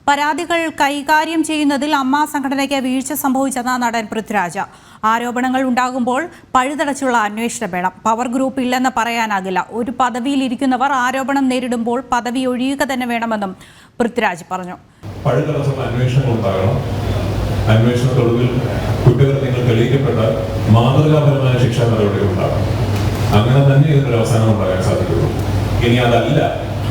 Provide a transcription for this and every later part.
പരാതികൾ കൈകാര്യം ചെയ്യുന്നതിൽ അമ്മ സംഘടനയ്ക്ക് വീഴ്ച സംഭവിച്ചെന്ന നടൻ പൃഥ്വിരാജ്. ആരോപണങ്ങൾ ഉണ്ടാകുമ്പോൾ പഴുതടച്ചുള്ള അന്വേഷണം വേണം. പവർ ഗ്രൂപ്പ് ഇല്ലെന്ന് പറയാനാകില്ല. ഒരു പദവിയിലിരിക്കുന്നവർ ആരോപണം നേരിടുമ്പോൾ പദവി ഒഴിയുക തന്നെ വേണമെന്നും പൃഥ്വിരാജ് പറഞ്ഞു. പഴുതടച്ചുള്ള അന്വേഷണങ്ങൾ ഉണ്ടാകണം. അന്വേഷണത്തൊടുവിൽ കുറ്റകൃത്യങ്ങൾ തെളിയിക്കപ്പെട്ടാൽ മാതൃകാപരമായ ശിക്ഷാ നടപടികൾ ഉണ്ടാകണം. അങ്ങനെ തന്നെ ഇതിനൊരു അവസാനം ഉണ്ടാകാൻ സാധിക്കുള്ളൂ. ഇനി അതല്ല,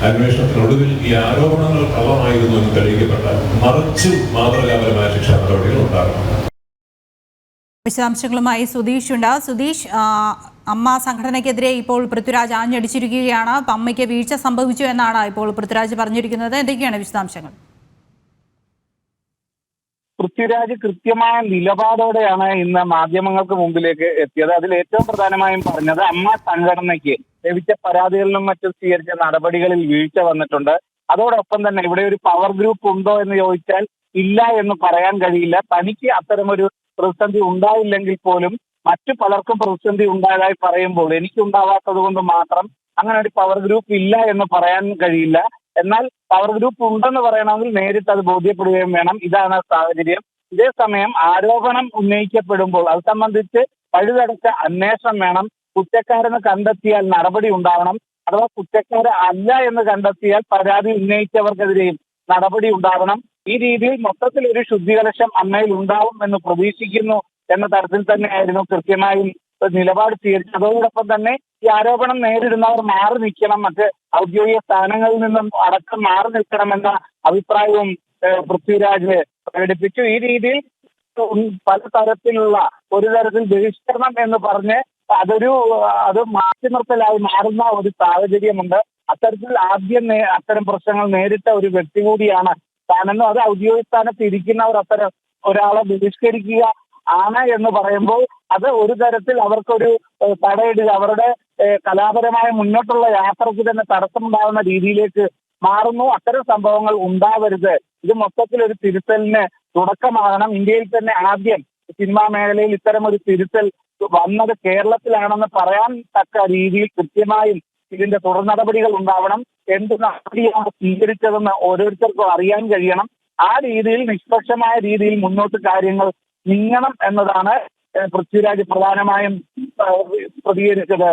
അന്വേഷണത്തിനൊടുവിൽ ഈ ആരോപണങ്ങൾ കള്ളമായിരുന്നു എന്ന് തെളിയിക്കപ്പെട്ടാൽ മറിച്ച് മാതൃകാപരമായ ശിക്ഷാ നടപടികൾ ഉണ്ടാകണം. വിശദാംശങ്ങളുമായി സുധീഷ് ഉണ്ട്. സുധീഷ്, അമ്മ സംഘടനയ്ക്കെതിരെ ഇപ്പോൾ പൃഥ്വിരാജ് ആഞ്ഞടിച്ചിരിക്കുകയാണ്. അമ്മയ്ക്ക് വീഴ്ച സംഭവിച്ചു എന്നാണ് ഇപ്പോൾ പൃഥ്വിരാജ് പറഞ്ഞിരിക്കുന്നത്. എന്തൊക്കെയാണ് വിശദാംശങ്ങൾ? പൃഥ്വിരാജ് കൃത്യമായ നിലപാടോടെയാണ് ഇന്ന് മാധ്യമങ്ങൾക്ക് മുമ്പിലേക്ക് എത്തിയത്. അതിൽ ഏറ്റവും പ്രധാനമായും പറഞ്ഞത് അമ്മ സംഘടനയ്ക്ക് ലഭിച്ച പരാതികളിലും മറ്റും സ്വീകരിച്ച നടപടികളിൽ വീഴ്ച വന്നിട്ടുണ്ട്. അതോടൊപ്പം തന്നെ ഇവിടെ ഒരു പവർ ഗ്രൂപ്പ് ഉണ്ടോ എന്ന് ചോദിച്ചാൽ ഇല്ല എന്ന് പറയാൻ കഴിയില്ല. തനിക്ക് അത്തരമൊരു പ്രതിസന്ധി ഉണ്ടായില്ലെങ്കിൽ പോലും മറ്റു പലർക്കും പ്രതിസന്ധി ഉണ്ടായതായി പറയുമ്പോൾ എനിക്കുണ്ടാവാത്തത് കൊണ്ട് മാത്രം അങ്ങനെ ഒരു പവർ ഗ്രൂപ്പ് ഇല്ല എന്ന് പറയാൻ കഴിയില്ല. എന്നാൽ പവർ ഗ്രൂപ്പ് ഉണ്ടെന്ന് പറയണമെങ്കിൽ നേരിട്ട് അത് ബോധ്യപ്പെടുകയും വേണം. ഇതാണ് സാഹചര്യം. ഇതേസമയം ആരോപണം ഉന്നയിക്കപ്പെടുമ്പോൾ അത് സംബന്ധിച്ച് പഴുതടച്ച അന്വേഷണം വേണം. കുറ്റക്കാരെന്ന് കണ്ടെത്തിയാൽ നടപടി ഉണ്ടാവണം. അഥവാ കുറ്റക്കാരെ അല്ല എന്ന് കണ്ടെത്തിയാൽ പരാതി ഉന്നയിച്ചവർക്കെതിരെയും നടപടി ഉണ്ടാവണം. ഈ രീതിയിൽ മൊത്തത്തിൽ ഒരു ശുദ്ധികലശം അമ്മയിൽ ഉണ്ടാവും എന്ന് പ്രതീക്ഷിക്കുന്നു എന്ന തരത്തിൽ തന്നെയായിരുന്നു കൃത്യമായും നിലപാട് സ്വീകരിച്ചത്. അതോടൊപ്പം തന്നെ ഈ ആരോപണം നേരിടുന്നവർ മാറി നിൽക്കണം, മറ്റ് ഔദ്യോഗിക സ്ഥാനങ്ങളിൽ നിന്നും അടക്കം മാറി നിൽക്കണമെന്ന അഭിപ്രായവും പൃഥ്വിരാജ് പ്രകടിപ്പിച്ചു. ഈ രീതിയിൽ പലതരത്തിലുള്ള ഒരു തരത്തിൽ ബഹിഷ്കരണം എന്ന് പറഞ്ഞ് അത് മാറ്റി നിർത്തലായി മാറുന്ന ഒരു സാഹചര്യമുണ്ട്. അത്തരത്തിൽ ആദ്യം അത്തരം പ്രശ്നങ്ങൾ നേരിട്ട ഒരു വ്യക്തി കൂടിയാണ് താനെന്നും അത് ഔദ്യോഗിക സ്ഥാനത്ത് ഇരിക്കുന്നവർ അത്തരം ഒരാളെ ബഹിഷ്കരിക്കുക ആണ് എന്ന് പറയുമ്പോൾ അത് ഒരു തരത്തിൽ അവർക്കൊരു തടയിടുക, അവരുടെ കലാപരമായ മുന്നോട്ടുള്ള യാത്രയ്ക്ക് തന്നെ തടസ്സമുണ്ടാകുന്ന രീതിയിലേക്ക് മാറുന്നു. അത്തരം സംഭവങ്ങൾ ഉണ്ടാവരുത്. ഇത് മൊത്തത്തിൽ ഒരു തിരുത്തലിന് തുടക്കമാകണം. ഇന്ത്യയിൽ തന്നെ ആദ്യം സിനിമാ മേഖലയിൽ ഇത്തരം ഒരു തിരുത്തൽ വന്നത് കേരളത്തിലാണെന്ന് പറയാൻ തക്ക രീതിയിൽ കൃത്യമായും ഇതിന്റെ തുടർ നടപടികൾ ഉണ്ടാവണം. എന്ത് നടപടിയാണ് സ്വീകരിച്ചതെന്ന് ഓരോരുത്തർക്കും അറിയാൻ കഴിയണം. ആ രീതിയിൽ നിഷ്പക്ഷമായ രീതിയിൽ മുന്നോട്ട് കാര്യങ്ങൾ നീങ്ങണം എന്നതാണ് പൃഥ്വിരാജ് പ്രധാനമായും പ്രതികരിച്ചത്.